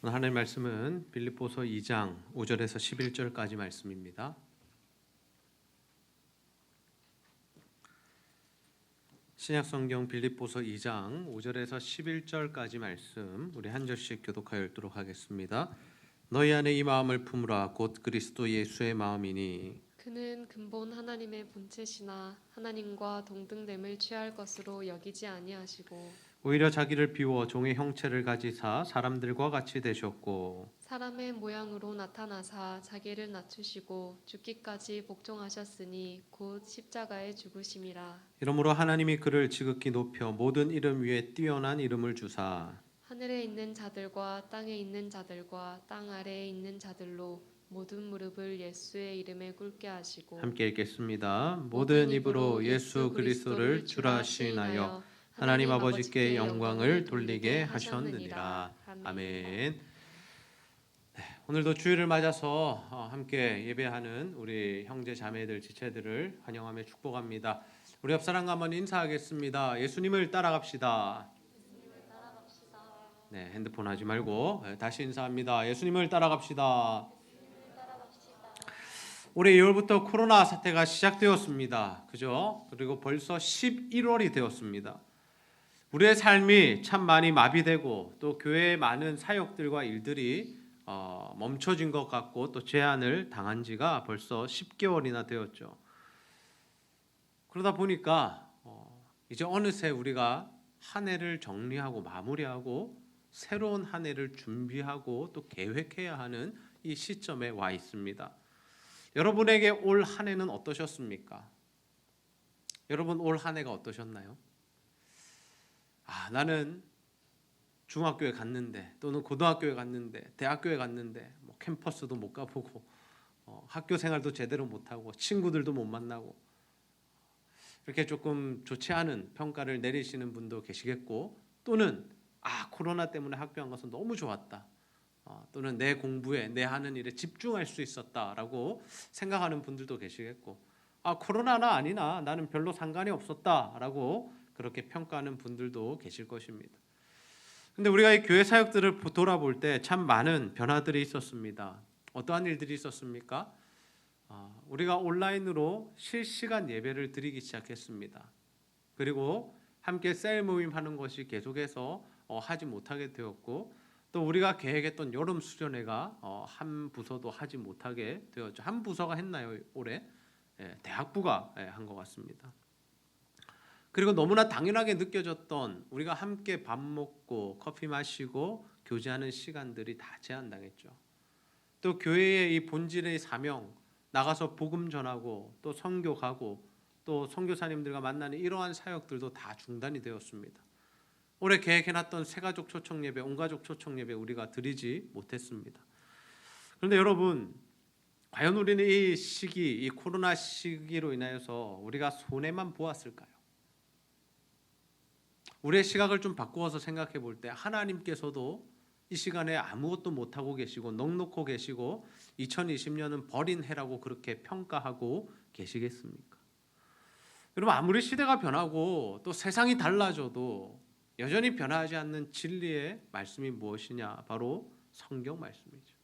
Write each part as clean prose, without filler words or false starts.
오늘 하나님의 말씀은 빌립보서 2장 5절에서 11절까지 말씀입니다. 신약성경 빌립보서 2장 5절에서 11절까지 말씀 우리 한 절씩 교독하여 읽도록 하겠습니다. 너희 안에 이 마음을 품으라 곧 그리스도 예수의 마음이니 그는 근본 하나님의 본체시나 하나님과 동등됨을 취할 것으로 여기지 아니하시고 오히려 자기를 비워 종의 형체를 가지사 사람들과 같이 되셨고 사람의 모양으로 나타나사 자기를 낮추시고 죽기까지 복종하셨으니 곧 십자가에 죽으심이라. 이러므로 하나님이 그를 지극히 높여 모든 이름 위에 뛰어난 이름을 주사 하늘에 있는 자들과 땅에 있는 자들과 땅 아래에 있는 자들로 모든 무릎을 예수의 이름에 꿇게 하시고 함께 읽겠습니다. 모든 입으로 예수 그리스도를 주라 시인하여 하나님 아버지께 영광을 돌리게 하셨느니라. 아멘. 네, 오늘도 주일을 맞아서 함께 예배하는 우리 형제 자매들 지체들을 환영하며 축복합니다. 우리 옆 사람과 한번 인사하겠습니다. 예수님을 따라갑시다. 네, 핸드폰 하지 말고 다시 인사합니다. 예수님을 따라갑시다. 올해 2월부터 코로나 사태가 시작되었습니다. 그죠? 그리고 벌써 11월이 되었습니다. 우리의 삶이 참 많이 마비되고 또 교회의 많은 사역들과 일들이 멈춰진 것 같고 또 제한을 당한 지가 벌써 10개월이나 되었죠. 그러다 보니까 이제 어느새 우리가 한 해를 정리하고 마무리하고 새로운 한 해를 준비하고 또 계획해야 하는 이 시점에 와 있습니다. 여러분에게 올 한 해는 어떠셨습니까? 여러분 올 한 해가 어떠셨나요? 나는 중학교에 갔는데 또는 고등학교에 갔는데 대학교에 갔는데 뭐 캠퍼스도 못 가보고 학교 생활도 제대로 못하고 친구들도 못 만나고 이렇게 조금 좋지 않은 평가를 내리시는 분도 계시겠고 또는 코로나 때문에 학교 안 가서 너무 좋았다. 또는 내 공부에 내 하는 일에 집중할 수 있었다라고 생각하는 분들도 계시겠고 코로나나 아니나 나는 별로 상관이 없었다라고 그렇게 평가하는 분들도 계실 것입니다. 근데 우리가 이 교회 사역들을 돌아볼 때 참 많은 변화들이 있었습니다. 어떠한 일들이 있었습니까? 우리가 온라인으로 실시간 예배를 드리기 시작했습니다. 그리고 함께 셀 모임 하는 것이 계속해서 하지 못하게 되었고 또 우리가 계획했던 여름 수련회가 한 부서도 하지 못하게 되었죠. 한 부서가 했나요 올해? 대학부가 한 것 같습니다. 그리고 너무나 당연하게 느껴졌던 우리가 함께 밥 먹고 커피 마시고 교제하는 시간들이 다 제한당했죠. 또 교회의 이 본질의 사명, 나가서 복음 전하고 또 선교 가고 또 선교사님들과 만나는 이러한 사역들도 다 중단이 되었습니다. 올해 계획해놨던 새가족 초청 예배, 온가족 초청 예배 우리가 드리지 못했습니다. 그런데 여러분, 과연 우리는 이 시기, 이 코로나 시기로 인하여서 우리가 손해만 보았을까요? 우리의 시각을 좀 바꾸어서 생각해 볼 때 하나님께서도 이 시간에 아무것도 못하고 계시고 넋놓고 계시고 2020년은 버린 해라고 그렇게 평가하고 계시겠습니까? 여러분 아무리 시대가 변하고 또 세상이 달라져도 여전히 변하지 않는 진리의 말씀이 무엇이냐? 바로 성경 말씀이죠.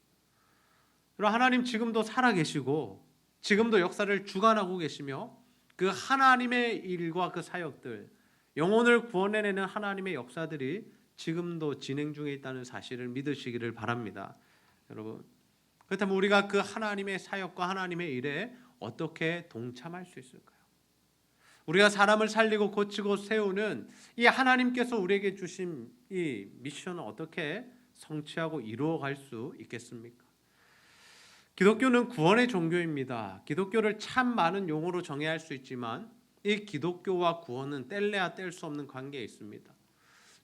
여러분 하나님 지금도 살아계시고 지금도 역사를 주관하고 계시며 그 하나님의 일과 그 사역들 영혼을 구원해내는 하나님의 역사들이 지금도 진행 중에 있다는 사실을 믿으시기를 바랍니다. 여러분 그렇다면 우리가 그 하나님의 사역과 하나님의 일에 어떻게 동참할 수 있을까요? 우리가 사람을 살리고 고치고 세우는 이 하나님께서 우리에게 주신 이 미션을 어떻게 성취하고 이루어갈 수 있겠습니까? 기독교는 구원의 종교입니다. 기독교를 참 많은 용어로 정의할 수 있지만 이 기독교와 구원은 뗄래야 뗄 수 없는 관계에 있습니다.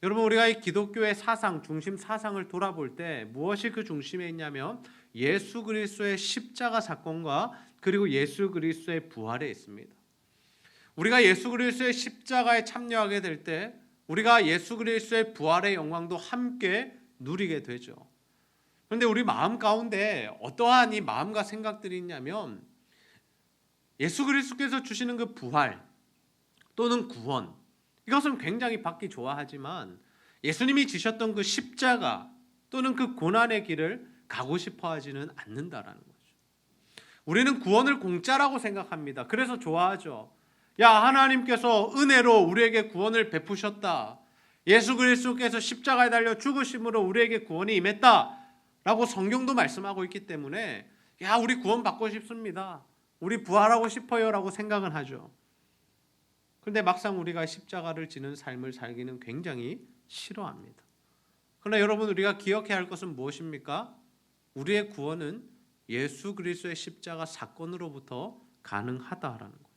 여러분 우리가 이 기독교의 사상, 중심 사상을 돌아볼 때 무엇이 그 중심에 있냐면 예수 그리스도의 십자가 사건과 그리고 예수 그리스도의 부활에 있습니다. 우리가 예수 그리스도의 십자가에 참여하게 될 때 우리가 예수 그리스도의 부활의 영광도 함께 누리게 되죠. 그런데 우리 마음 가운데 어떠한 이 마음과 생각들이 있냐면 예수 그리스도께서 주시는 그 부활 또는 구원 이것은 굉장히 받기 좋아하지만 예수님이 지셨던 그 십자가 또는 그 고난의 길을 가고 싶어 하지는 않는다라는 거죠. 우리는 구원을 공짜라고 생각합니다. 그래서 좋아하죠. 야, 하나님께서 은혜로 우리에게 구원을 베푸셨다. 예수 그리스도께서 십자가에 달려 죽으심으로 우리에게 구원이 임했다라고 성경도 말씀하고 있기 때문에 야, 우리 구원 받고 싶습니다. 우리 부활하고 싶어요라고 생각은 하죠. 그런데 막상 우리가 십자가를 지는 삶을 살기는 굉장히 싫어합니다. 그러나 여러분, 우리가 기억해야 할 것은 무엇입니까? 우리의 구원은 예수 그리스도의 십자가 사건으로부터 가능하다라는 거죠.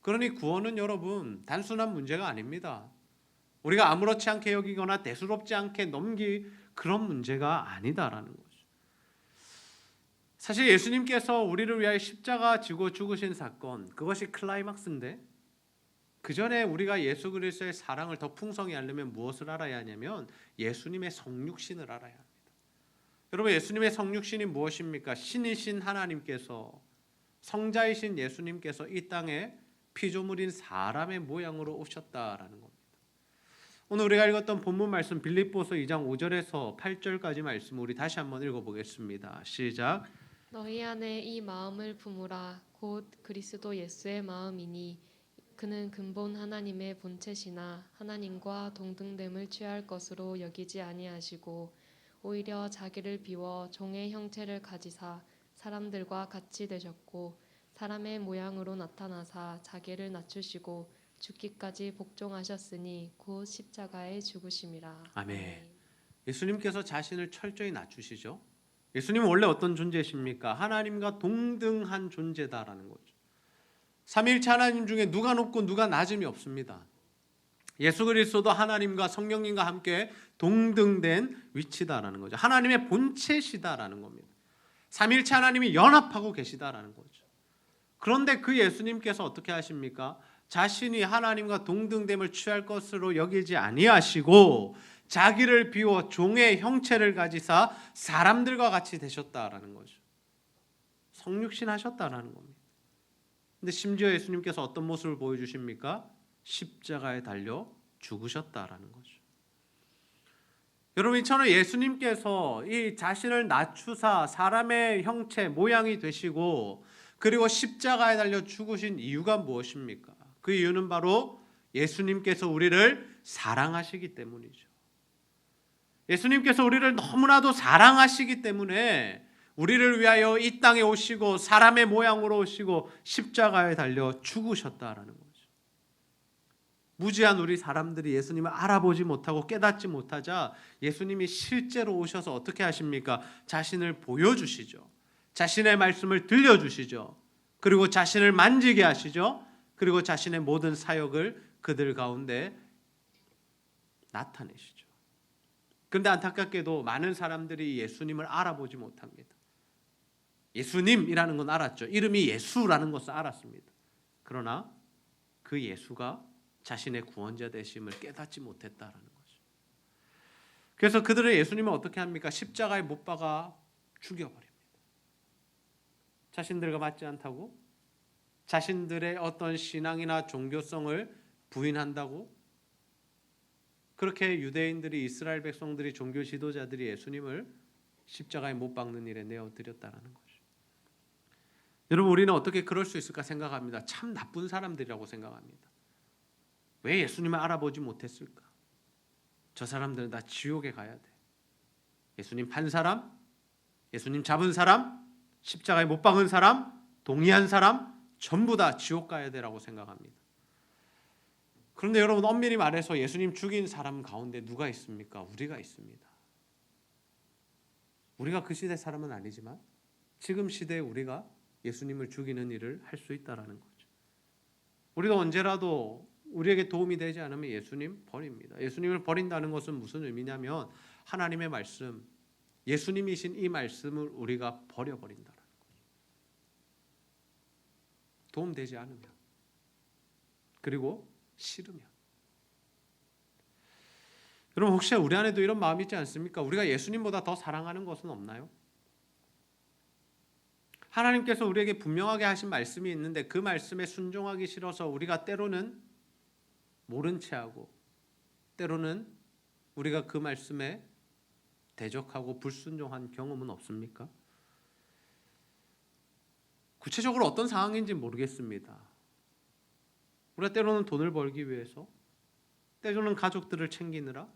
그러니 구원은 여러분 단순한 문제가 아닙니다. 우리가 아무렇지 않게 여기거나 대수롭지 않게 넘길 그런 문제가 아니다라는 거죠. 사실 예수님께서 우리를 위하여 십자가 지고 죽으신 사건, 그것이 클라이막스인데 그 전에 우리가 예수 그리스도의 사랑을 더 풍성히 알려면 무엇을 알아야 하냐면 예수님의 성육신을 알아야 합니다. 여러분, 예수님의 성육신이 무엇입니까? 신이신 하나님께서, 성자이신 예수님께서 이 땅에 피조물인 사람의 모양으로 오셨다라는 겁니다. 오늘 우리가 읽었던 본문 말씀 빌립보서 2장 5절에서 8절까지 말씀 우리 다시 한번 읽어보겠습니다. 시작. 너희 안에 이 마음을 품으라. 곧 그리스도 예수의 마음이니 그는 근본 하나님의 본체시나 하나님과 동등됨을 취할 것으로 여기지 아니하시고 오히려 자기를 비워 종의 형체를 가지사 사람들과 같이 되셨고 사람의 모양으로 나타나사 자기를 낮추시고 죽기까지 복종하셨으니 곧 십자가에 죽으심이라. 아멘. 예수님께서 자신을 철저히 낮추시죠. 예수님은 원래 어떤 존재이십니까? 하나님과 동등한 존재다라는 거죠. 삼위일체 하나님 중에 누가 높고 누가 낮음이 없습니다. 예수 그리스도도 하나님과 성령님과 함께 동등된 위치다라는 거죠. 하나님의 본체시다라는 겁니다. 삼위일체 하나님이 연합하고 계시다라는 거죠. 그런데 그 예수님께서 어떻게 하십니까? 자신이 하나님과 동등됨을 취할 것으로 여기지 아니하시고 자기를 비워 종의 형체를 가지사 사람들과 같이 되셨다라는 거죠. 성육신 하셨다라는 겁니다. 근데 심지어 예수님께서 어떤 모습을 보여주십니까? 십자가에 달려 죽으셨다라는 거죠. 여러분, 이처럼 예수님께서 이 자신을 낮추사 사람의 형체, 모양이 되시고 그리고 십자가에 달려 죽으신 이유가 무엇입니까? 그 이유는 바로 예수님께서 우리를 사랑하시기 때문이죠. 예수님께서 우리를 너무나도 사랑하시기 때문에 우리를 위하여 이 땅에 오시고 사람의 모양으로 오시고 십자가에 달려 죽으셨다라는 거죠. 무지한 우리 사람들이 예수님을 알아보지 못하고 깨닫지 못하자 예수님이 실제로 오셔서 어떻게 하십니까? 자신을 보여주시죠. 자신의 말씀을 들려주시죠. 그리고 자신을 만지게 하시죠. 그리고 자신의 모든 사역을 그들 가운데 나타내시죠. 그런데 안타깝게도 많은 사람들이 예수님을 알아보지 못합니다. 예수님이라는 건 알았죠. 이름이 예수라는 것을 알았습니다. 그러나 그 예수가 자신의 구원자 되심을 깨닫지 못했다라는 거죠. 그래서 그들은 예수님을 어떻게 합니까? 십자가에 못 박아 죽여버립니다. 자신들과 맞지 않다고, 자신들의 어떤 신앙이나 종교성을 부인한다고, 그렇게 유대인들이, 이스라엘 백성들이, 종교 지도자들이 예수님을 십자가에 못 박는 일에 내어드렸다라는 거죠. 여러분, 우리는 어떻게 그럴 수 있을까 생각합니다. 참 나쁜 사람들이라고 생각합니다. 왜 예수님을 알아보지 못했을까? 저 사람들은 다 지옥에 가야 돼. 예수님 판 사람, 예수님 잡은 사람, 십자가에 못 박은 사람, 동의한 사람 전부 다 지옥 가야 되라고 생각합니다. 그런데 여러분, 엄밀히 말해서 예수님 죽인 사람 가운데 누가 있습니까? 우리가 있습니다. 우리가 그 시대 사람은 아니지만 지금 시대에 우리가 예수님을 죽이는 일을 할 수 있다라는 거죠. 우리도 언제라도 우리에게 도움이 되지 않으면 예수님 버립니다. 예수님을 버린다는 것은 무슨 의미냐면 하나님의 말씀, 예수님이신 이 말씀을 우리가 버려버린다는 거죠. 도움되지 않으면, 그리고 싫으면. 여러분, 혹시 우리 안에도 이런 마음이 있지 않습니까? 우리가 예수님보다 더 사랑하는 것은 없나요? 하나님께서 우리에게 분명하게 하신 말씀이 있는데 그 말씀에 순종하기 싫어서 우리가 때로는 모른 채하고 때로는 우리가 그 말씀에 대적하고 불순종한 경험은 없습니까? 구체적으로 어떤 상황인지 모르겠습니다. 우리가 때로는 돈을 벌기 위해서, 때로는 가족들을 챙기느라,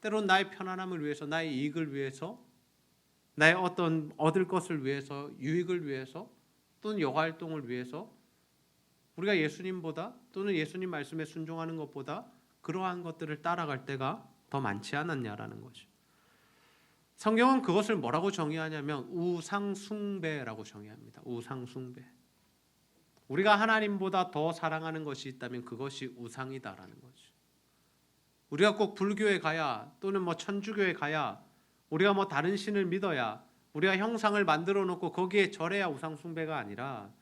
때로는 나의 편안함을 위해서, 나의 이익을 위해서, 나의 어떤 얻을 것을 위해서, 유익을 위해서, 또는 여가활동을 위해서 우리가 예수님보다 또는 예수님 말씀에 순종하는 것보다 그러한 것들을 따라갈 때가 더 많지 않았냐라는 거죠. 성경은 그것을 뭐라고 정의하냐면 우상숭배라고 정의합니다. 우상숭배. 우리가 하나님보다 더 사랑하는 것이 있다면 그것이 우상이다라는 거죠. 우리가 꼭 불교에 가야 또는 천주교에 가야 우리가 다른 신을 믿어야 우리가 형상을 만들어 놓고 거기에 절해야 우상숭배가 아니라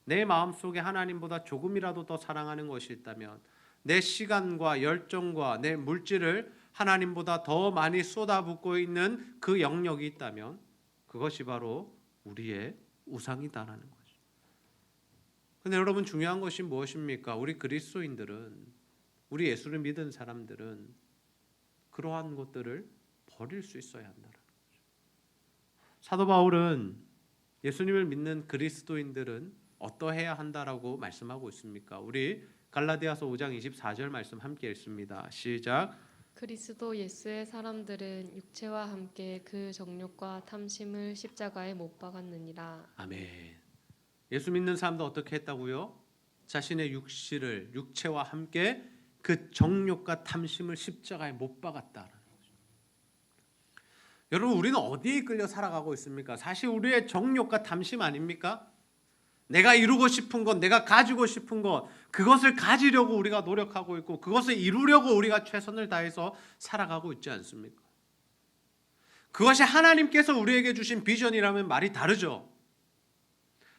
내 마음속에 하나님보다 조금이라도 더 사랑하는 것이 있다면 내 시간과 열정과 내 물질을 하나님보다 더 많이 쏟아붓고 있는 그 영역이 있다면 그것이 바로 우리의 우상이다라는 거죠. 그런데 여러분 중요한 것이 무엇입니까? 우리 그리스도인들은, 우리 예수를 믿은 사람들은 그러한 것들을 버릴 수 있어야 한다는 거죠. 사도 바울은 예수님을 믿는 그리스도인들은 어떠해야 한다라고 말씀하고 있습니까? 우리 갈라디아서 5장 24절 말씀 함께 읽습니다. 시작. 그리스도 예수의 사람들은 육체와 함께 그 정욕과 탐심을 십자가에 못 박았느니라. 아멘. 예수 믿는 사람도 어떻게 했다고요? 자신의 육체와 함께 그 정욕과 탐심을 십자가에 못 박았다라는 거죠. 여러분 우리는 어디에 이끌려 살아가고 있습니까? 사실 우리의 정욕과 탐심 아닙니까? 내가 이루고 싶은 것, 내가 가지고 싶은 것, 그것을 가지려고 우리가 노력하고 있고 그것을 이루려고 우리가 최선을 다해서 살아가고 있지 않습니까? 그것이 하나님께서 우리에게 주신 비전이라면 말이 다르죠.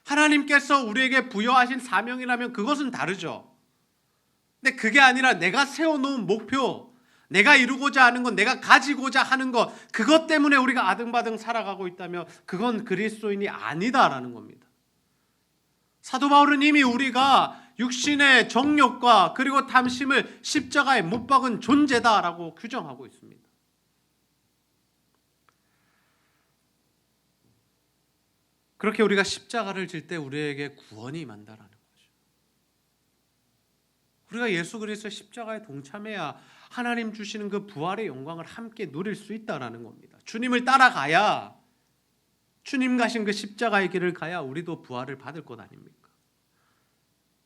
하나님께서 우리에게 부여하신 사명이라면 그것은 다르죠. 근데 그게 아니라 내가 세워놓은 목표, 내가 이루고자 하는 것, 내가 가지고자 하는 것, 그것 때문에 우리가 아등바등 살아가고 있다면 그건 그리스도인이 아니다라는 겁니다. 사도 바울은 이미 우리가 육신의 정욕과 그리고 탐심을 십자가에 못 박은 존재다라고 규정하고 있습니다. 그렇게 우리가 십자가를 질 때 우리에게 구원이 임한다라는 거죠. 우리가 예수 그리스도의 십자가에 동참해야 하나님 주시는 그 부활의 영광을 함께 누릴 수 있다라는 겁니다. 주님을 따라가야, 주님 가신 그 십자가의 길을 가야 우리도 부활을 받을 것 아닙니까?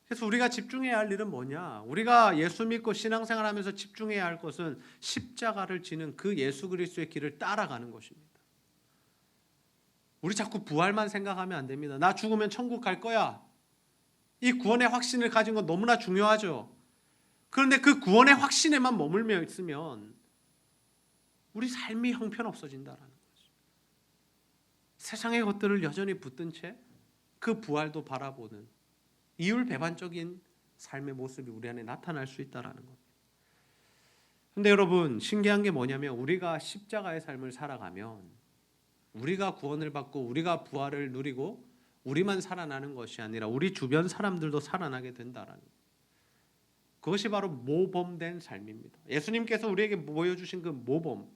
그래서 우리가 집중해야 할 일은 뭐냐? 우리가 예수 믿고 신앙생활하면서 집중해야 할 것은 십자가를 지는 그 예수 그리스도의 길을 따라가는 것입니다. 우리 자꾸 부활만 생각하면 안 됩니다. 나 죽으면 천국 갈 거야. 이 구원의 확신을 가진 건 너무나 중요하죠. 그런데 그 구원의 확신에만 머물며 있으면 우리 삶이 형편없어진다라는 거죠. 세상의 것들을 여전히 붙든 채 그 부활도 바라보는 이율배반적인 삶의 모습이 우리 안에 나타날 수 있다는 겁니다. 그런데 여러분 신기한 게 뭐냐면 우리가 십자가의 삶을 살아가면 우리가 구원을 받고 우리가 부활을 누리고 우리만 살아나는 것이 아니라 우리 주변 사람들도 살아나게 된다는 거예요. 그것이 바로 모범된 삶입니다. 예수님께서 우리에게 보여주신 그 모범,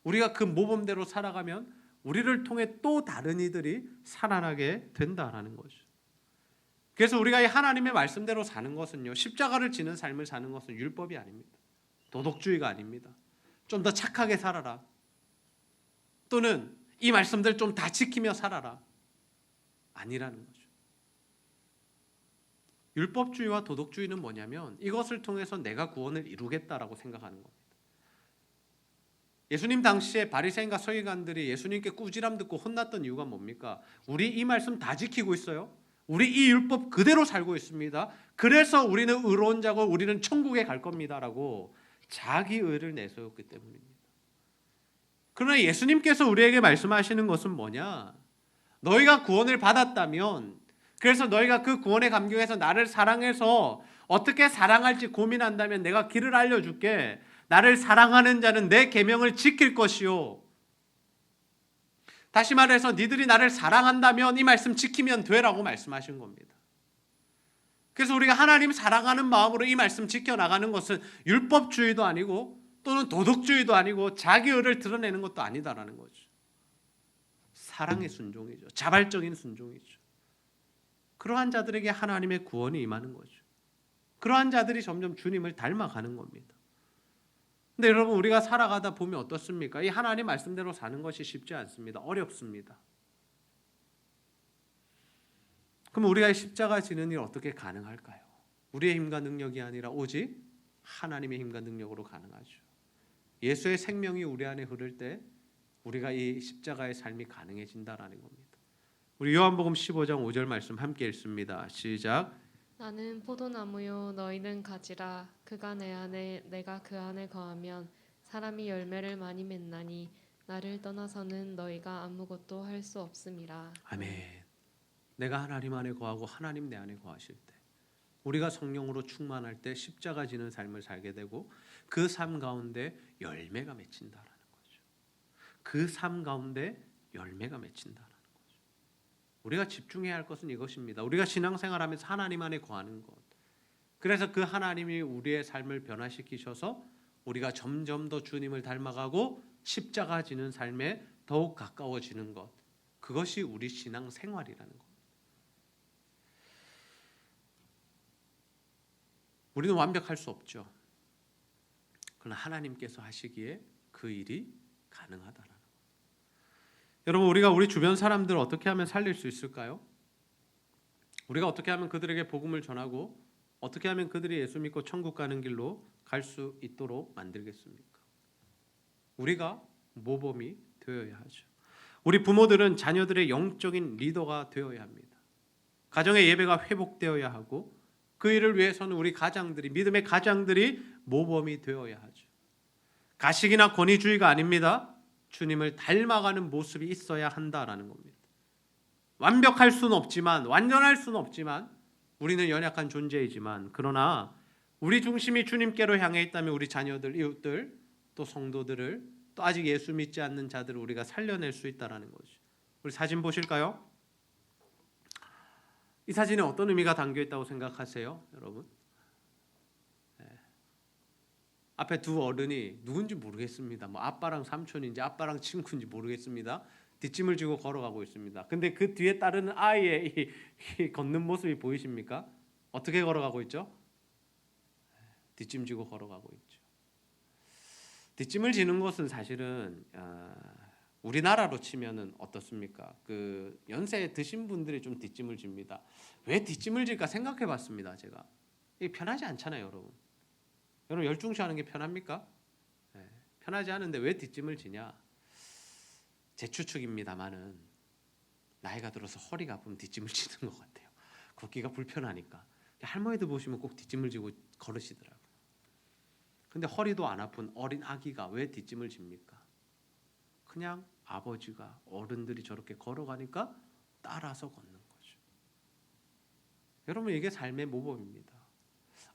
우리가 그 모범대로 살아가면 우리를 통해 또 다른 이들이 살아나게 된다는 거죠. 그래서 우리가 이 하나님의 말씀대로 사는 것은요, 십자가를 지는 삶을 사는 것은 율법이 아닙니다. 도덕주의가 아닙니다. 좀 더 착하게 살아라. 또는 이 말씀들 좀 다 지키며 살아라. 아니라는 거죠. 율법주의와 도덕주의는 뭐냐면 이것을 통해서 내가 구원을 이루겠다라고 생각하는 겁니다. 예수님 당시에 바리새인과 서기관들이 예수님께 꾸지람 듣고 혼났던 이유가 뭡니까? 우리 이 말씀 다 지키고 있어요. 우리 이 율법 그대로 살고 있습니다. 그래서 우리는 의로운 자고 우리는 천국에 갈 겁니다라고 자기 의를 내세웠기 때문입니다. 그러나 예수님께서 우리에게 말씀하시는 것은 뭐냐? 너희가 구원을 받았다면, 그래서 너희가 그 구원의 감격에서 나를 사랑해서 어떻게 사랑할지 고민한다면 내가 길을 알려줄게. 나를 사랑하는 자는 내 계명을 지킬 것이요. 다시 말해서 니들이 나를 사랑한다면 이 말씀 지키면 되라고 말씀하신 겁니다. 그래서 우리가 하나님 사랑하는 마음으로 이 말씀 지켜나가는 것은 율법주의도 아니고 또는 도덕주의도 아니고 자기 의를 드러내는 것도 아니다라는 거죠. 사랑의 순종이죠. 자발적인 순종이죠. 그러한 자들에게 하나님의 구원이 임하는 거죠. 그러한 자들이 점점 주님을 닮아가는 겁니다. 근데 여러분, 우리가 살아가다 보면 어떻습니까? 이 하나님 말씀대로 사는 것이 쉽지 않습니다. 어렵습니다. 그럼 우리가 이 십자가 지는 일 어떻게 가능할까요? 우리의 힘과 능력이 아니라 오직 하나님의 힘과 능력으로 가능하죠. 예수의 생명이 우리 안에 흐를 때 우리가 이 십자가의 삶이 가능해진다라는 겁니다. 우리 요한복음 15장 5절 말씀 함께 읽습니다. 시작. 나는 포도나무요 너희는 가지라. 그가 내 안에 내가 그 안에 거하면 사람이 열매를 많이 맺나니 나를 떠나서는 너희가 아무것도 할 수 없음이라. 아멘. 내가 하나님 안에 거하고 하나님 내 안에 거하실 때, 우리가 성령으로 충만할 때 십자가 지는 삶을 살게 되고 그 삶 가운데 열매가 맺힌다라는 거죠. 그 삶 가운데 열매가 맺힌다라는 거죠. 우리가 집중해야 할 것은 이것입니다. 우리가 신앙생활하면서 하나님 안에 거하는 것. 그래서 그 하나님이 우리의 삶을 변화시키셔서 우리가 점점 더 주님을 닮아가고 십자가 지는 삶에 더욱 가까워지는 것. 그것이 우리 신앙생활이라는 것. 우리는 완벽할 수 없죠. 그러나 하나님께서 하시기에 그 일이 가능하다라는 것. 여러분, 우리가 우리 주변 사람들을 어떻게 하면 살릴 수 있을까요? 우리가 어떻게 하면 그들에게 복음을 전하고 어떻게 하면 그들이 예수 믿고 천국 가는 길로 갈 수 있도록 만들겠습니까? 우리가 모범이 되어야 하죠. 우리 부모들은 자녀들의 영적인 리더가 되어야 합니다. 가정의 예배가 회복되어야 하고 그 일을 위해서는 우리 가장들이, 믿음의 가장들이 모범이 되어야 하죠. 가식이나 권위주의가 아닙니다. 주님을 닮아가는 모습이 있어야 한다라는 겁니다. 완벽할 수는 없지만, 완전할 수는 없지만, 우리는 연약한 존재이지만, 그러나 우리 중심이 주님께로 향해 있다면 우리 자녀들, 이웃들, 또 성도들을, 또 아직 예수 믿지 않는 자들을 우리가 살려낼 수 있다라는 거죠. 우리 사진 보실까요? 이 사진에 어떤 의미가 담겨 있다고 생각하세요, 여러분? 네. 앞에 두 어른이 누군지 모르겠습니다. 뭐 아빠랑 삼촌인지 아빠랑 친구인지 모르겠습니다. 뒷짐을 지고 걸어가고 있습니다. 근데 그 뒤에 따르는 아이의 이 걷는 모습이 보이십니까? 어떻게 걸어가고 있죠? 뒷짐 지고 걸어가고 있죠. 뒷짐을 지는 것은 사실은 우리나라로 치면은 어떻습니까? 그 연세 드신 분들이 좀 뒷짐을 집니다. 왜 뒷짐을 질까 생각해봤습니다. 제가 이게 편하지 않잖아요, 여러분. 여러분 열중시하는 게 편합니까? 네, 편하지 않은데 왜 뒷짐을 지냐? 제 추측입니다만은 나이가 들어서 허리가 아프면 뒷짐을 지는 것 같아요. 걷기가 불편하니까. 할머니들 보시면 꼭 뒷짐을 지고 걸으시더라고요. 근데 허리도 안 아픈 어린 아기가 왜 뒷짐을 집니까? 그냥 아버지가, 어른들이 저렇게 걸어가니까 따라서 걷는 거죠. 여러분, 이게 삶의 모범입니다.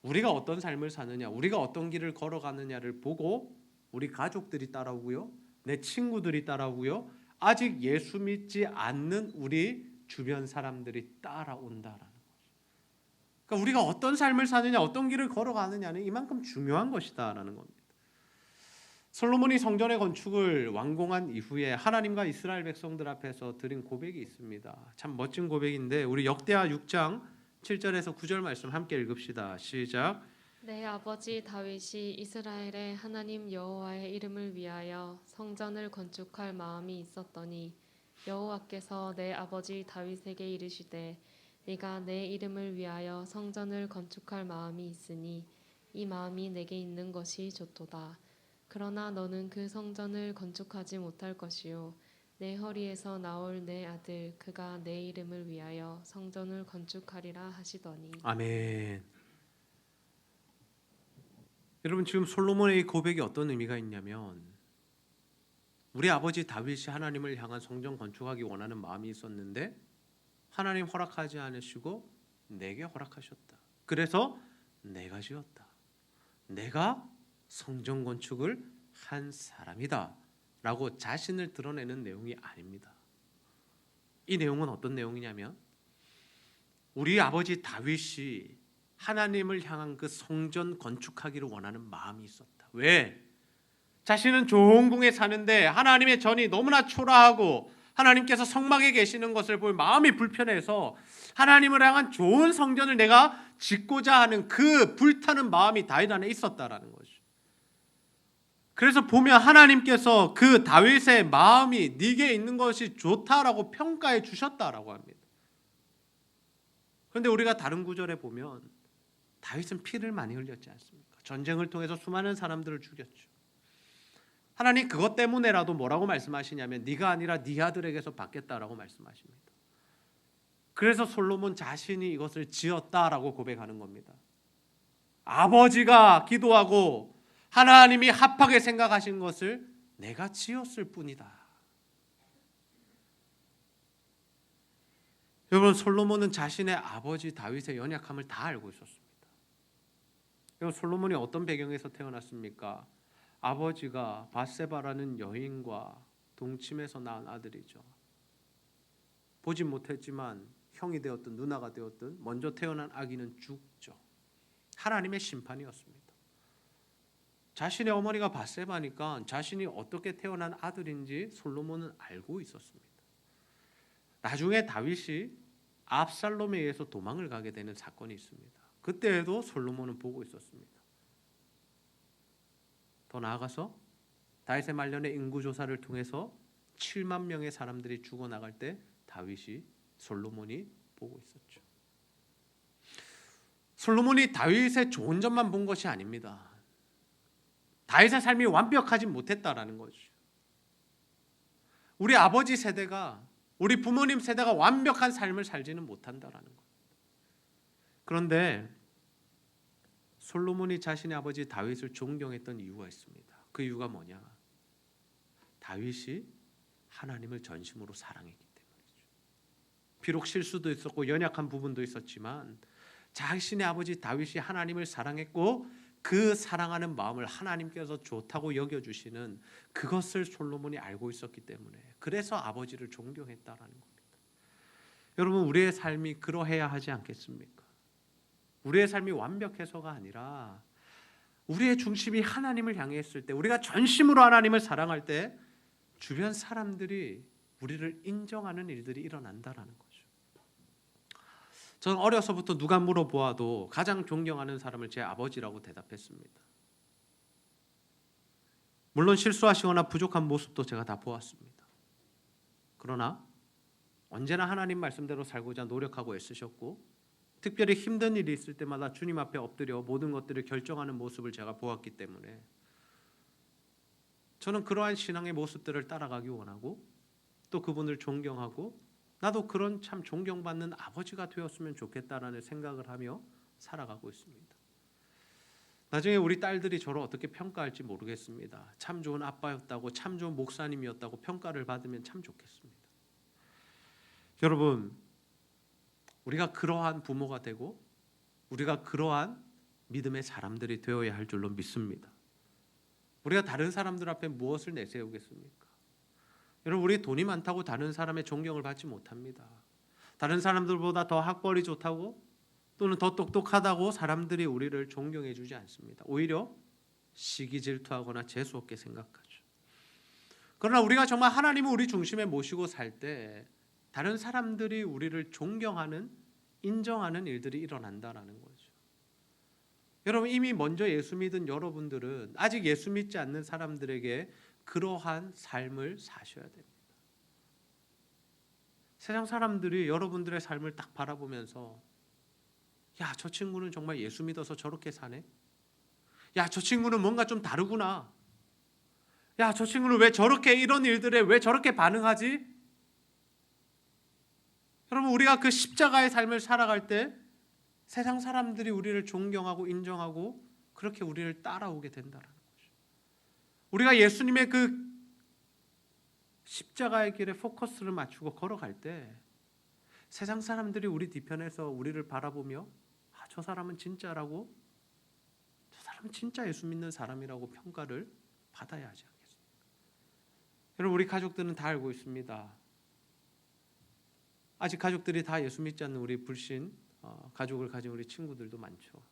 우리가 어떤 삶을 사느냐, 우리가 어떤 길을 걸어가느냐를 보고 우리 가족들이 따라오고요, 내 친구들이 따라오고요, 아직 예수 믿지 않는 우리 주변 사람들이 따라온다라는 거죠. 그러니까 우리가 어떤 삶을 사느냐, 어떤 길을 걸어가느냐는 이만큼 중요한 것이다라는 겁니다. 솔로몬이 성전의 건축을 완공한 이후에 하나님과 이스라엘 백성들 앞에서 드린 고백이 있습니다. 참 멋진 고백인데 우리 역대하 6장 7절에서 9절 말씀 함께 읽읍시다. 시작. 내 아버지 다윗이 이스라엘의 하나님 여호와의 이름을 위하여 성전을 건축할 마음이 있었더니 여호와께서 내 아버지 다윗에게 이르시되 네가 내 이름을 위하여 성전을 건축할 마음이 있으니 이 마음이 내게 있는 것이 좋도다. 그러나 너는 그 성전을 건축하지 못할 것이요 내 허리에서 나올 내 아들 그가 내 이름을 위하여 성전을 건축하리라 하시더니. 아멘. 여러분, 지금 솔로몬의 이 고백이 어떤 의미가 있냐면 우리 아버지 다윗이 하나님을 향한 성전 건축하기 원하는 마음이 있었는데 하나님 허락하지 않으시고 내게 허락하셨다. 그래서 내가 지었다. 내가 성전 건축을 한 사람이다 라고 자신을 드러내는 내용이 아닙니다. 이 내용은 어떤 내용이냐면 우리 아버지 다윗이 하나님을 향한 그 성전 건축하기를 원하는 마음이 있었다. 왜? 자신은 좋은 궁에 사는데 하나님의 전이 너무나 초라하고 하나님께서 성막에 계시는 것을 볼 마음이 불편해서 하나님을 향한 좋은 성전을 내가 짓고자 하는 그 불타는 마음이 다윗 안에 있었다라는 거죠. 그래서 보면 하나님께서 그 다윗의 마음이 네게 있는 것이 좋다라고 평가해 주셨다라고 합니다. 그런데 우리가 다른 구절에 보면 다윗은 피를 많이 흘렸지 않습니까? 전쟁을 통해서 수많은 사람들을 죽였죠. 하나님 그것 때문에라도 뭐라고 말씀하시냐면 네가 아니라 네 아들에게서 받겠다라고 말씀하십니다. 그래서 솔로몬 자신이 이것을 지었다라고 고백하는 겁니다. 아버지가 기도하고 하나님이 합하게 생각하신 것을 내가 지었을 뿐이다. 여러분, 솔로몬은 자신의 아버지 다윗의 연약함을 다 알고 있었습니다. 여러분, 솔로몬이 어떤 배경에서 태어났습니까? 아버지가 밧세바라는 여인과 동침해서 낳은 아들이죠. 보지 못했지만 형이 되었든 누나가 되었든 먼저 태어난 아기는 죽죠. 하나님의 심판이었습니다. 자신의 어머니가 밧세바니까 자신이 어떻게 태어난 아들인지 솔로몬은 알고 있었습니다. 나중에 다윗이 압살롬에 의해서 도망을 가게 되는 사건이 있습니다. 그때에도 솔로몬은 보고 있었습니다. 더 나아가서 다윗의 말년의 인구조사를 통해서 7만 명의 사람들이 죽어나갈 때 다윗이 솔로몬이 보고 있었죠. 솔로몬이 다윗의 좋은 점만 본 것이 아닙니다. 다윗의 삶이 완벽하지 못했다라는 거죠. 우리 아버지 세대가, 우리 부모님 세대가 완벽한 삶을 살지는 못한다라는 것. 그런데 솔로몬이 자신의 아버지 다윗을 존경했던 이유가 있습니다. 그 이유가 뭐냐? 다윗이 하나님을 전심으로 사랑했기 때문이죠. 비록 실수도 있었고 연약한 부분도 있었지만 자신의 아버지 다윗이 하나님을 사랑했고 그 사랑하는 마음을 하나님께서 좋다고 여겨주시는 그것을 솔로몬이 알고 있었기 때문에 그래서 아버지를 존경했다라는 겁니다. 여러분, 우리의 삶이 그러해야 하지 않겠습니까? 우리의 삶이 완벽해서가 아니라 우리의 중심이 하나님을 향해 있을 때, 우리가 전심으로 하나님을 사랑할 때 주변 사람들이 우리를 인정하는 일들이 일어난다라는 거죠. 저는 어려서부터 누가 물어보아도 가장 존경하는 사람을 제 아버지라고 대답했습니다. 물론 실수하시거나 부족한 모습도 제가 다 보았습니다. 그러나 언제나 하나님 말씀대로 살고자 노력하고 애쓰셨고 특별히 힘든 일이 있을 때마다 주님 앞에 엎드려 모든 것들을 결정하는 모습을 제가 보았기 때문에 저는 그러한 신앙의 모습들을 따라가기 원하고 또 그분을 존경하고 나도 그런 참 존경받는 아버지가 되었으면 좋겠다라는 생각을 하며 살아가고 있습니다. 나중에 우리 딸들이 저를 어떻게 평가할지 모르겠습니다. 참 좋은 아빠였다고, 참 좋은 목사님이었다고 평가를 받으면 참 좋겠습니다. 여러분, 우리가 그러한 부모가 되고 우리가 그러한 믿음의 사람들이 되어야 할 줄로 믿습니다. 우리가 다른 사람들 앞에 무엇을 내세우겠습니까? 여러분, 우리 돈이 많다고 다른 사람의 존경을 받지 못합니다. 다른 사람들보다 더 학벌이 좋다고 또는 더 똑똑하다고 사람들이 우리를 존경해 주지 않습니다. 오히려 시기 질투하거나 재수없게 생각하죠. 그러나 우리가 정말 하나님을 우리 중심에 모시고 살 때 다른 사람들이 우리를 존경하는, 인정하는 일들이 일어난다라는 거죠. 여러분, 이미 먼저 예수 믿은 여러분들은 아직 예수 믿지 않는 사람들에게 그러한 삶을 사셔야 됩니다. 세상 사람들이 여러분들의 삶을 딱 바라보면서 야, 저 친구는 정말 예수 믿어서 저렇게 사네? 야, 저 친구는 뭔가 좀 다르구나. 야, 저 친구는 왜 저렇게 이런 일들에 왜 저렇게 반응하지? 여러분, 우리가 그 십자가의 삶을 살아갈 때 세상 사람들이 우리를 존경하고 인정하고 그렇게 우리를 따라오게 된다는 거죠. 우리가 예수님의 그 십자가의 길에 포커스를 맞추고 걸어갈 때 세상 사람들이 우리 뒤편에서 우리를 바라보며 아, 저 사람은 진짜라고, 저 사람은 진짜 예수 믿는 사람이라고 평가를 받아야 하지 않겠습니까? 여러분, 우리 가족들은 다 알고 있습니다. 아직 가족들이 다 예수 믿지 않는 우리 불신 가족을 가진 우리 친구들도 많죠.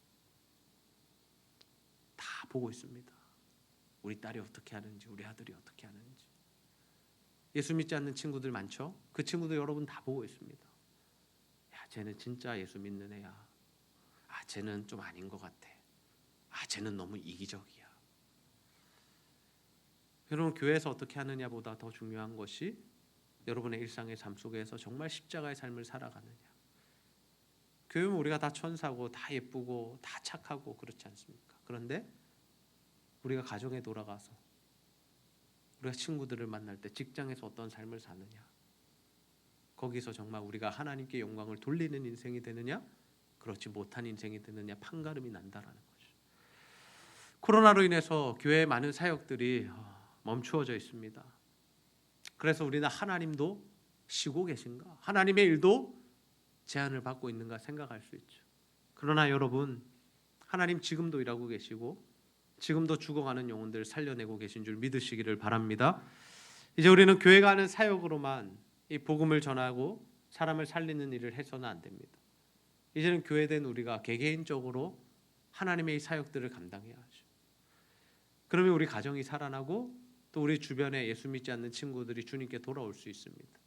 다 보고 있습니다. 우리 딸이 어떻게 하는지, 우리 아들이 어떻게 하는지. 예수 믿지 않는 친구들 많죠? 그 친구들 여러분 다 보고 있습니다. 야, 쟤는 진짜 예수 믿는 애야. 아, 쟤는 좀 아닌 것 같아. 아, 쟤는 너무 이기적이야. 여러분, 교회에서 어떻게 하느냐보다 더 중요한 것이 여러분의 일상의 삶 속에서 정말 십자가의 삶을 살아가느냐. 교회는 우리가 다 천사고 다 예쁘고 다 착하고 그렇지 않습니까? 그런데 우리가 가정에 돌아가서 우리가 친구들을 만날 때 직장에서 어떤 삶을 사느냐, 거기서 정말 우리가 하나님께 영광을 돌리는 인생이 되느냐, 그렇지 못한 인생이 되느냐, 판가름이 난다라는 거죠. 코로나로 인해서 교회의 많은 사역들이 멈추어져 있습니다. 그래서 우리는 하나님도 쉬고 계신가, 하나님의 일도 제한을 받고 있는가 생각할 수 있죠. 그러나 여러분, 하나님 지금도 일하고 계시고 지금도 죽어가는 영혼들을 살려내고 계신 줄 믿으시기를 바랍니다. 이제 우리는 교회가 하는 사역으로만 이 복음을 전하고 사람을 살리는 일을 해서는 안 됩니다. 이제는 교회된 우리가 개개인적으로 하나님의 이 사역들을 감당해야 하죠. 그러면 우리 가정이 살아나고 또 우리 주변에 예수 믿지 않는 친구들이 주님께 돌아올 수 있습니다.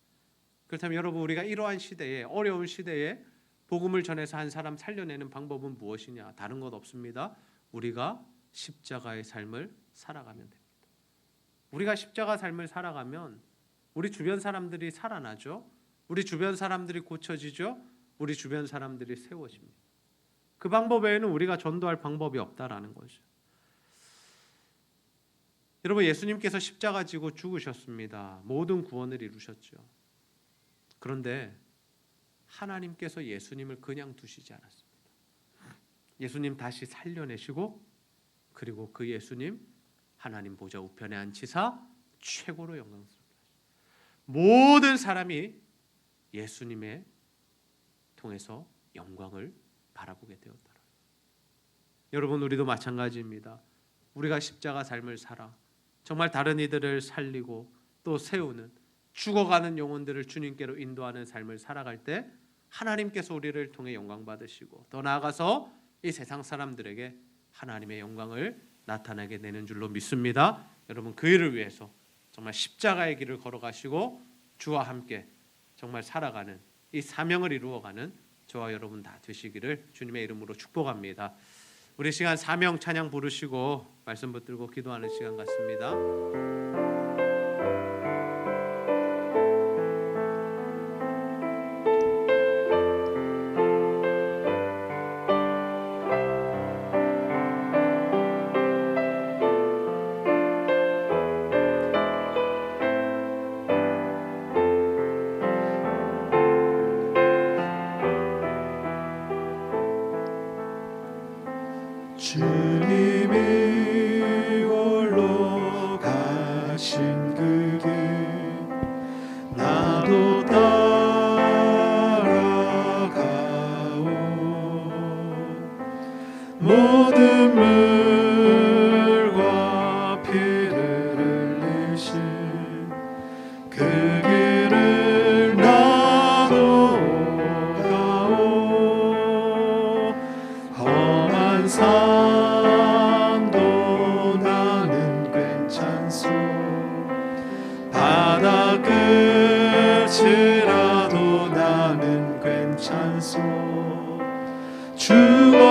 그렇다면 여러분, 우리가 이러한 시대에, 어려운 시대에 복음을 전해서 한 사람 살려내는 방법은 무엇이냐? 다른 것 없습니다. 우리가 십자가의 삶을 살아가면 됩니다. 우리가 십자가 삶을 살아가면 우리 주변 사람들이 살아나죠. 우리 주변 사람들이 고쳐지죠. 우리 주변 사람들이 세워집니다. 그 방법 외에는 우리가 전도할 방법이 없다라는 거죠. 여러분, 예수님께서 십자가 지고 죽으셨습니다. 모든 구원을 이루셨죠. 그런데 하나님께서 예수님을 그냥 두시지 않았습니다. 예수님 다시 살려내시고, 그리고 그 예수님 하나님 보좌 우편에 앉히사 최고로 영광스럽게 하십니다. 모든 사람이 예수님의 통해서 영광을 바라보게 되었다. 여러분, 우리도 마찬가지입니다. 우리가 십자가 삶을 살아 정말 다른 이들을 살리고 또 세우는, 죽어가는 영혼들을 주님께로 인도하는 삶을 살아갈 때 하나님께서 우리를 통해 영광 받으시고, 더 나아가서 이 세상 사람들에게 하나님의 영광을 나타내게 되는 줄로 믿습니다. 여러분, 그 일을 위해서 정말 십자가의 길을 걸어가시고 주와 함께 정말 살아가는, 이 사명을 이루어가는 저와 여러분 다 되시기를 주님의 이름으로 축복합니다. 우리 시간 사명 찬양 부르시고 말씀 붙들고 기도하는 시간 같습니다. 주님이 홀로 가신 그 길 나도 따라가오. 모든 물과 피를 흘리신 그 길을 나도 가오. 험한 산도 나는 괜찮소. 바다 끝이라도 나는 괜찮소. 죽어가는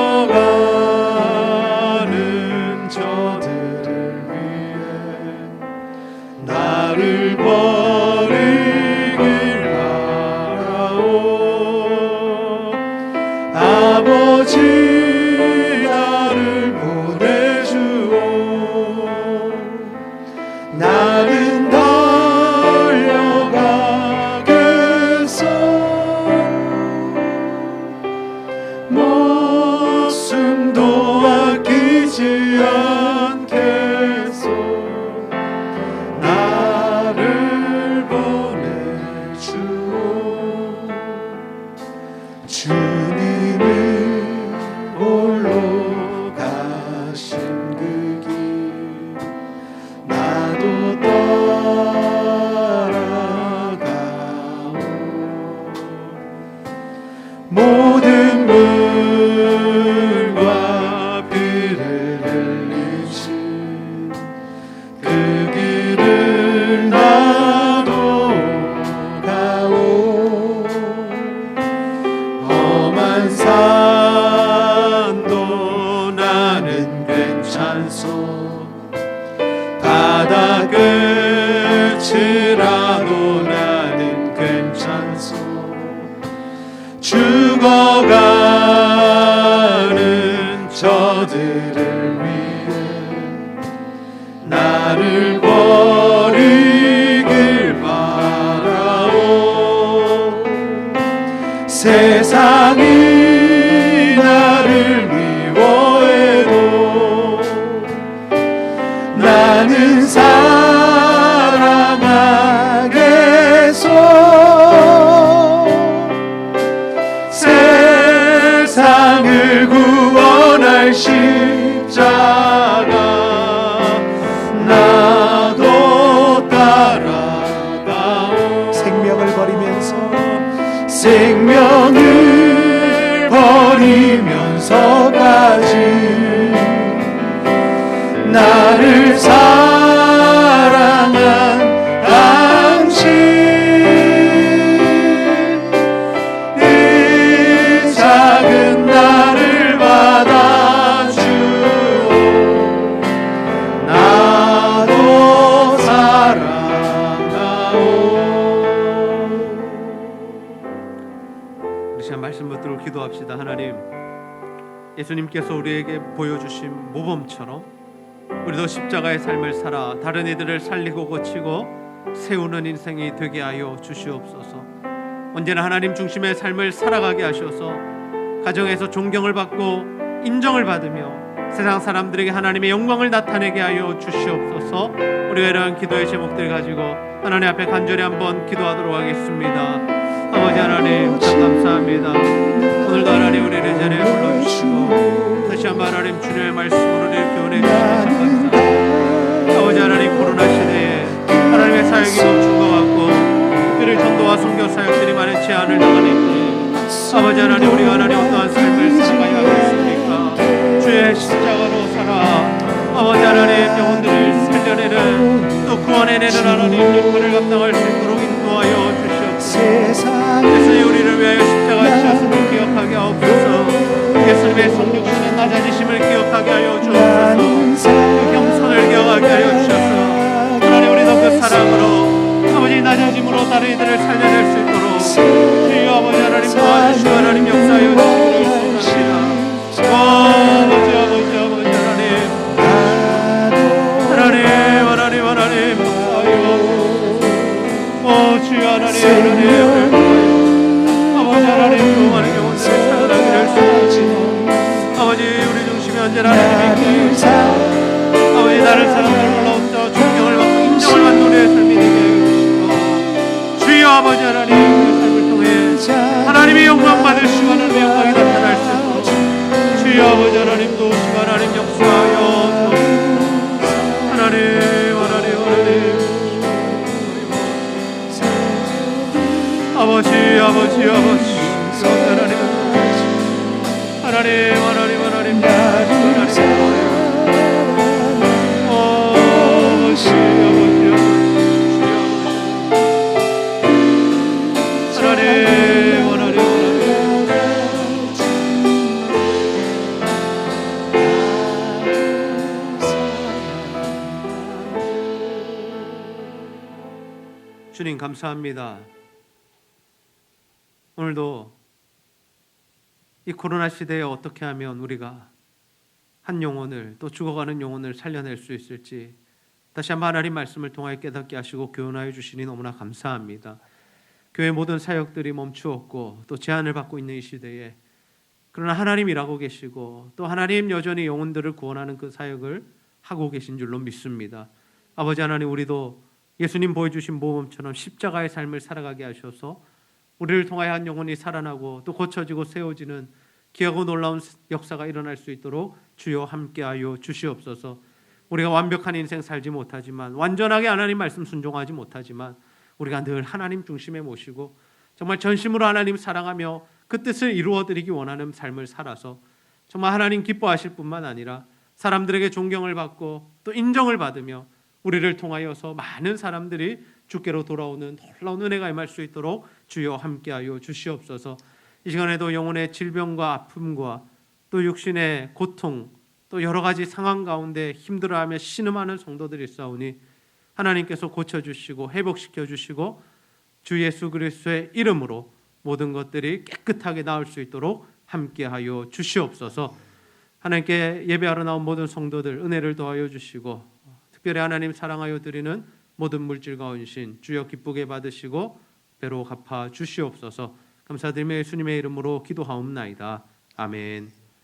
저들을 위해 나를 버리길 바라오. 아버지 나를 보내주오. 나는 달려가겠소. 목숨도 아끼지 않겠소. 나를 끝이라도 나는 괜찮소. 죽어가는 저들을 위해 나를 버리길 바라오. 세상이 나를 미워해도 나는 사랑하겠소. 세상을 구원할 십자가 나도 따라가오. 생명을 버리면서까지 나를 사랑한 당신, 이 작은 나를 받아주오. 나도 사랑하오. 우리 시간 말씀 붙들고 기도합시다. 하나님, 예수님께서 우리에게 보여주신 모범처럼 우리도 십자가의 삶을 살아 다른 이들을 살리고 고치고 세우는 인생이 되게 하여 주시옵소서. 언제나 하나님 중심의 삶을 살아가게 하셔서 가정에서 존경을 받고 인정을 받으며 세상 사람들에게 하나님의 영광을 나타내게 하여 주시옵소서. 우리가 이러한 기도의 제목들 가지고 하나님 앞에 간절히 한번 기도하도록 하겠습니다. 아버지 하나님, 참 감사합니다. 오늘도 하나님 우리를 이 자리에 불러주시고 다시 한번 하나님 주님의 말씀으로 우리를 교훈해 주시니 참 감사합니다. 아버지 하나님, 코로나 시대에 하나님의 사역이 멈춘 것 같고 특별히 전도와 선교 사역들이 많은 제한을 당하는데 아버지 하나님, 우리가 하나님 어떠한 삶을 살아가야 하겠습니까? 주의 십자가로 살아 아버지 하나님 영혼들을 살려내는 또 구원해내는 하나님 역할을 감당할 수 있도록 인도하여 주시옵소서. 예수님, 우리를 위하여 십자가 지셨음을 기억하게 하옵소서. 예수님의 성육신의 낮아지심을 기억하게 하여 주옵소서. 그 겸손을 기억하게 하여 주셔서 하나님, 우리도 그 사랑으로 아버지 낮아짐으로 다른 이들을 살려낼 수 있도록 주여 아버지 하나님 도와주시고 하나님 역사하여 주시기를 소원합니다. 아버지 하나님 역사하여 주여 하나님 아버지 하나님 수많은 영혼들을 살아나게 할 수 있는 아버지, 우리 중심에 언제나 하나님께 아버지 다른 사람들 올라온다 존경을 받고 인정을 받는 우리의 삶이 되게 해주시고 주여 아버지 하나님 그 삶을 통해 하나님의 영광 받으시고 하나님의 영광이 나타날 수 있도록 주여 아버지 하나님 도우시고 하나님 역사하여 하나님 아버지 주님 감사합니다. 오늘도 이 코로나 시대에 어떻게 하면 우리가 한 영혼을 또 죽어가는 영혼을 살려낼 수 있을지 다시 한번 하나님 말씀을 통하여 깨닫게 하시고 교훈하여 주시니 너무나 감사합니다. 교회 모든 사역들이 멈추었고 또 제한을 받고 있는 이 시대에 그러나 하나님 일하고 계시고 또 하나님 여전히 영혼들을 구원하는 그 사역을 하고 계신 줄로 믿습니다. 아버지 하나님, 우리도 예수님 보여주신 모범처럼 십자가의 삶을 살아가게 하셔서 우리를 통하여 한 영혼이 살아나고 또 고쳐지고 세워지는 귀하고 놀라운 역사가 일어날 수 있도록 주여 함께하여 주시옵소서. 우리가 완벽한 인생 살지 못하지만, 완전하게 하나님 말씀 순종하지 못하지만 우리가 늘 하나님 중심에 모시고 정말 전심으로 하나님 사랑하며 그 뜻을 이루어드리기 원하는 삶을 살아서 정말 하나님 기뻐하실 뿐만 아니라 사람들에게 존경을 받고 또 인정을 받으며 우리를 통하여서 많은 사람들이 주께로 돌아오는 놀라운 은혜가 임할 수 있도록 주여 함께하여 주시옵소서. 이 시간에도 영혼의 질병과 아픔과 또 육신의 고통 또 여러 가지 상황 가운데 힘들어하며 신음하는 성도들이 있사오니 하나님께서 고쳐주시고 회복시켜주시고 주 예수 그리스도의 이름으로 모든 것들이 깨끗하게 나올 수 있도록 함께하여 주시옵소서. 하나님께 예배하러 나온 모든 성도들 은혜를 더하여 주시고 특별히 하나님 사랑하여 드리는 모든 물질과 헌신 주여 기쁘게 받으시고 배로 갚아 주시옵소서. 감사드리며 예수님의 이름으로 기도하옵나이다. 아멘.